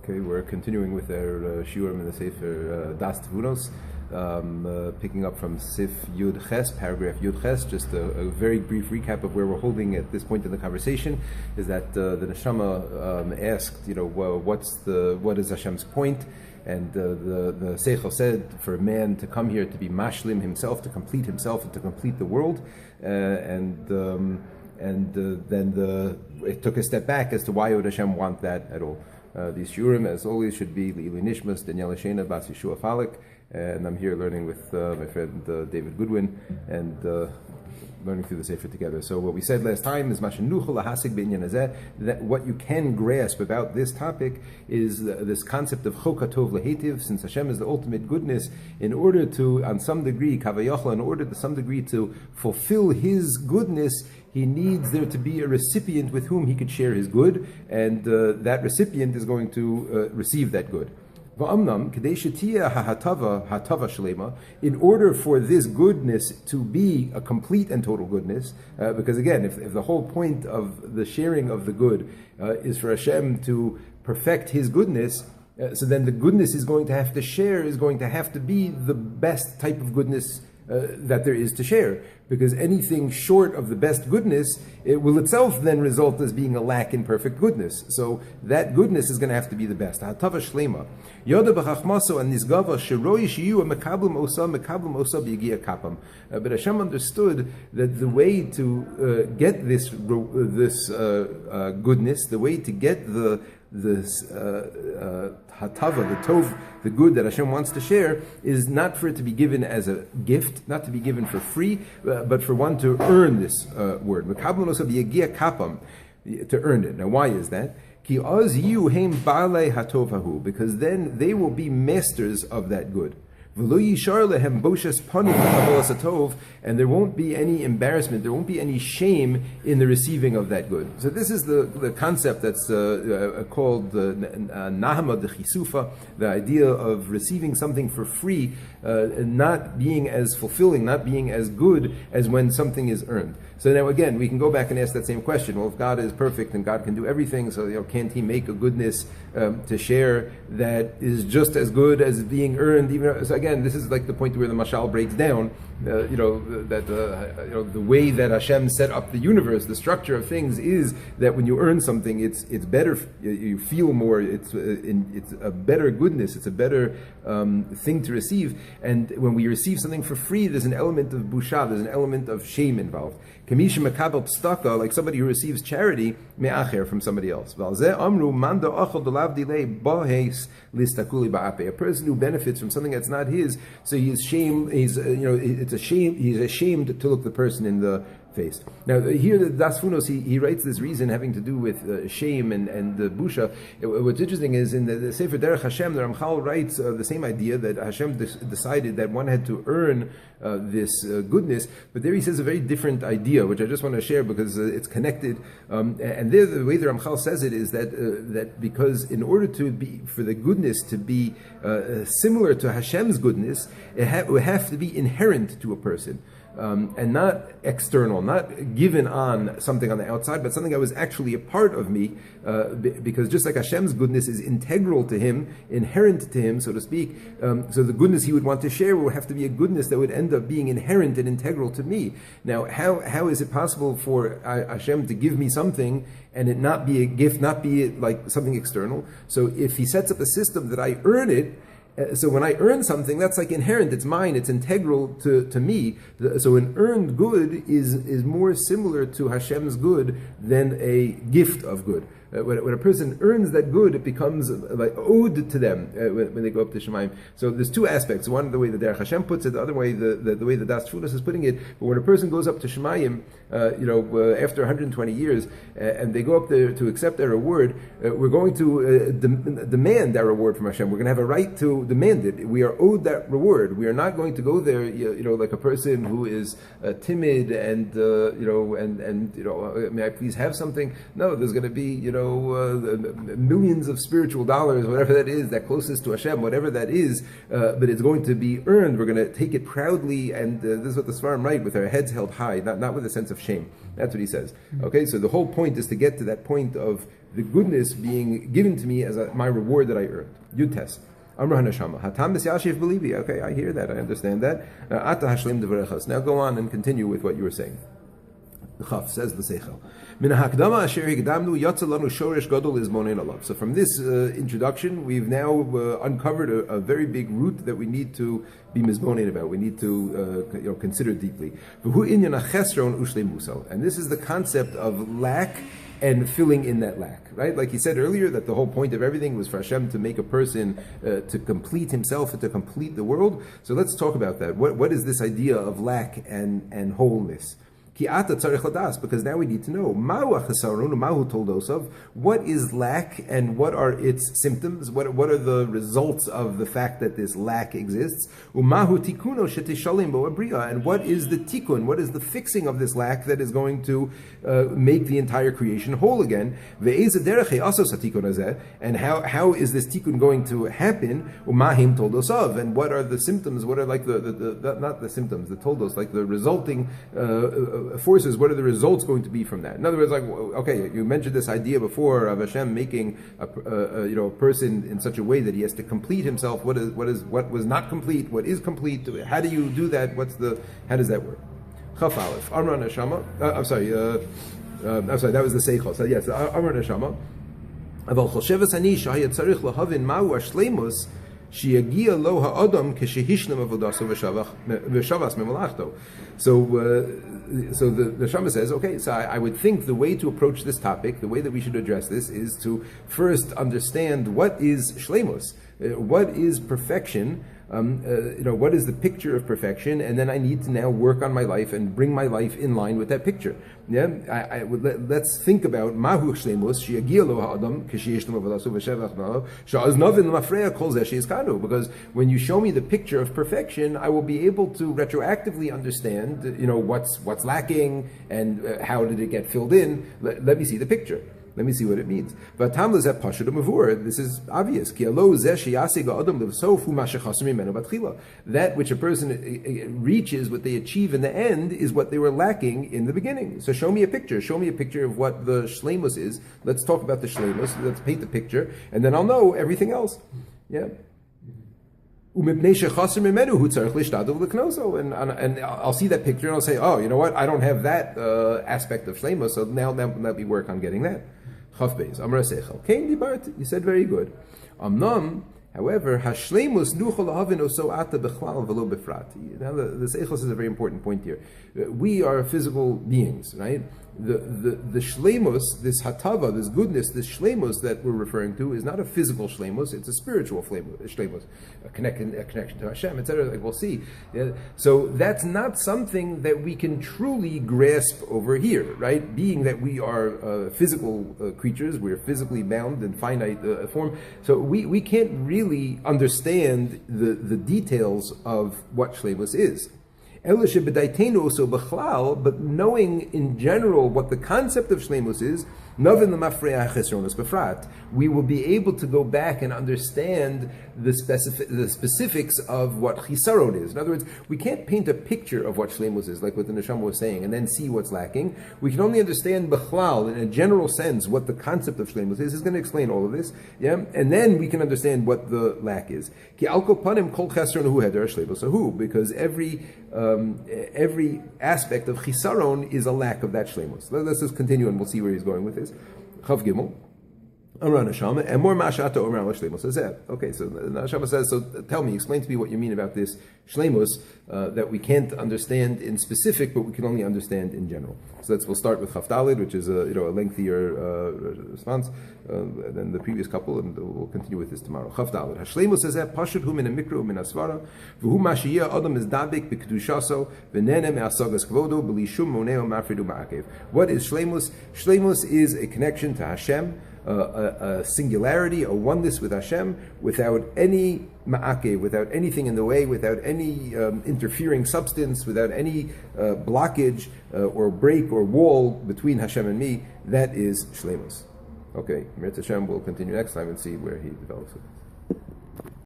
Okay, we're continuing with our shiurim in the Sefer Daas Tevunos, picking up from Sif Yud Ches, paragraph Yud Ches. Just a very brief recap of where we're holding at this point in the conversation is that the neshama asked, what is Hashem's point? And the Seichel said for a man to come here to be mashlim himself, to complete himself, and to complete the world, then it took a step back as to why would Hashem want that at all. These shiurim, as always, should be nishmas, Daniella Sheina, Yehoshua Falik, and I'm here learning with my friend David Goodwin, and learning through the Sefer together. So what we said last time is that what you can grasp about this topic is this concept of chok hatov lehetiv, since Hashem is the ultimate goodness, in order to, on some degree, kavayochla, in order to some degree to fulfill His goodness, He needs there to be a recipient with whom He could share His good, and that recipient is going to receive that good. In order for this goodness to be a complete and total goodness, because again, if the whole point of the sharing of the good is for Hashem to perfect His goodness, so then the goodness is going to have to share, is going to have to be the best type of goodness that there is to share, because anything short of the best goodness, it will itself then result as being a lack in perfect goodness. So that goodness is going to have to be the best. Hatava shlema. Yoda b'chachmaso and nisgava shiroi shiyu mekablim osa b'yigia kapam. But Hashem understood that the way to get this goodness, the way to get this hatava, the tov, the good that Hashem wants to share, is not for it to be given as a gift, not to be given for free, but for one to earn this word. To earn it. Now, why is that? Because then they will be masters of that good. And there won't be any embarrassment, there won't be any shame in the receiving of that good. So this is the concept that's called the nahama, the chisufa, the idea of receiving something for free, not being as fulfilling, not being as good as when something is earned. So now again, we can go back and ask that same question. Well, if God is perfect and God can do everything, so can't He make a goodness to share that is just as good as being earned? So again, this is like the point where the Ramchal breaks down. The way that Hashem set up the universe, the structure of things is that when you earn something, it's better. You feel more. It's a better goodness. It's a better thing to receive. And when we receive something for free, there's an element of busha. There's an element of shame involved. Kamisha makabel pstaka, like somebody who receives charity me'acher from somebody else. A person who benefits from something that's not his, so he's ashamed. He's ashamed to look the person in the face. Now here the Daas Tevunos, he writes this reason having to do with shame and the busha. What's interesting is in the Sefer Derech Hashem, the Ramchal writes the same idea that Hashem decided that one had to earn this goodness, but there he says a very different idea, which I just want to share because it's connected. And there, the way the Ramchal says it is that because in order for the goodness to be similar to Hashem's goodness, it would have to be inherent to a person. And not external, not given on something on the outside, but something that was actually a part of me, because just like Hashem's goodness is integral to Him, inherent to Him, so to speak, so the goodness He would want to share would have to be a goodness that would end up being inherent and integral to me. Now, how is it possible for Hashem to give me something and it not be a gift, not be like something external? So if He sets up a system that I earn it, so when I earn something, that's like inherent, it's mine, it's integral to me. So an earned good is more similar to Hashem's good than a gift of good. When a person earns that good, it becomes like owed to them when they go up to Shemayim. So there's two aspects. One, the way the Derech Hashem puts it. The other way, the way the Daas Tevunos is putting it. But when a person goes up to Shemayim, after 120 years, and they go up there to accept their reward, we're going to demand our reward from Hashem. We're going to have a right to demand it. We are owed that reward. We are not going to go there, like a person who is timid and may I please have something? No, there's going to be, millions of spiritual dollars, whatever that is, that closest to Hashem, whatever that is, but it's going to be earned. We're going to take it proudly, and this is what the Sefer write, with our heads held high, not with a sense of shame. That's what he says. Okay, so the whole point is to get to that point of the goodness being given to me as my reward that I earned. Yud Tes. Amra neshama. Hatam b'syashiv belibi. Okay, I hear that. I understand that. Ata hashlim devarechas. Now go on and continue with what you were saying. Chaf says the Seichel. Min hakdama asher hikdamnu yatsa lanu shoresh gadol izmonen alav. So from this introduction, we've now uncovered a very big root that we need to be mizmonen about. We need to consider deeply. V'hu inyan achesron ushleimusal. And this is the concept of lack and filling in that lack, right? Like he said earlier, that the whole point of everything was for Hashem to make a person to complete himself and to complete the world. So let's talk about that. What is this idea of lack and wholeness? Because now we need to know Mahu told us of what is lack and what are its symptoms, what are the results of the fact that this lack exists, and what is the tikkun, what is the fixing of this lack that is going to make the entire creation whole again, and how is this tikkun going to happen, told us of, and what are the symptoms, what are like the not the symptoms, the told us, like the resulting forces, what are the results going to be from that? In other words, like, okay, you mentioned this idea before of Hashem making a person in such a way that he has to complete himself. What was not complete? What is complete? How do you do that? How does that work? Chaf Aleph, Amra neshama. I'm sorry, that was the Seichel. So yes, Amra neshama. Aval chosheves ani shahayat tzarich lahavin ma'u ashleimus. So the neshama says, okay, so I would think the way to approach this topic, the way that we should address this, is to first understand what is shleimus, what is perfection, what is the picture of perfection, and then I need to now work on my life and bring my life in line with that picture. Yeah, let's think about mahu shleimus sheyagia lo ha'adam k'sheyishlam avadasu v'shevach na'av sha'az novin l'mafreya kol zeh she'izkanu. Because when you show me the picture of perfection, I will be able to retroactively understand, what's lacking and how did it get filled in. Let me see the picture. Let me see what it means. This is obvious. That which a person reaches, what they achieve in the end, is what they were lacking in the beginning. So show me a picture. Show me a picture of what the shleimus is. Let's talk about the shleimus. Let's paint the picture, and then I'll know everything else. Yeah. And I'll see that picture and I'll say, oh, you know what? I don't have that aspect of shleimus, so now let me work on getting that. You said very good. However, hashleimus nuchol lahavin oso ata bechlal v'lo befrat. Now the seichos is a very important point here. We are physical beings, right? The shleimus, this hatava, this goodness, this shleimus that we're referring to is not a physical shleimus; it's a spiritual shleimus, a connection to Hashem, etc. Like we'll see. Yeah? So that's not something that we can truly grasp over here, right? Being that we are physical creatures, we're physically bound in finite form, so we can't really understand the details of what shleimus is. But knowing in general what the concept of shleimus is, we will be able to go back and understand the specifics of what chisaron is. In other words, we can't paint a picture of what shleimus is, like what the neshama was saying, and then see what's lacking. We can only understand bechlal, in a general sense, what the concept of shleimus is. It's going to explain all of this, yeah, and then we can understand what the lack is. Because every aspect of chisaron is a lack of that shleimus. Let's just continue and we'll see where he's going with this. Chav Gimel. Amra neshama, and more mashata omra l'shleimus hazeh. Okay, so the neshama says, so tell me, explain to me what you mean about this shleimus that we can't understand in specific, but we can only understand in general. So we'll start with Chavdalid, which is a lengthier response than the previous couple, and we'll continue with this tomorrow. Chavdalid. Hashleimus hazeh pashut hu min amikra min asvara v'hu mashiyah adam is dabik b'kedushaso v'nenem me'asagas kvodo b'li shum moneo mafridu ma'akev. What is shleimus? Shleimus is a connection to Hashem, a singularity, a oneness with Hashem, without any ma'akev, without anything in the way, without any interfering substance, without any blockage or break or wall between Hashem and me. That is shleimus. Okay, Mirz Hashem will continue next time and see where he develops it.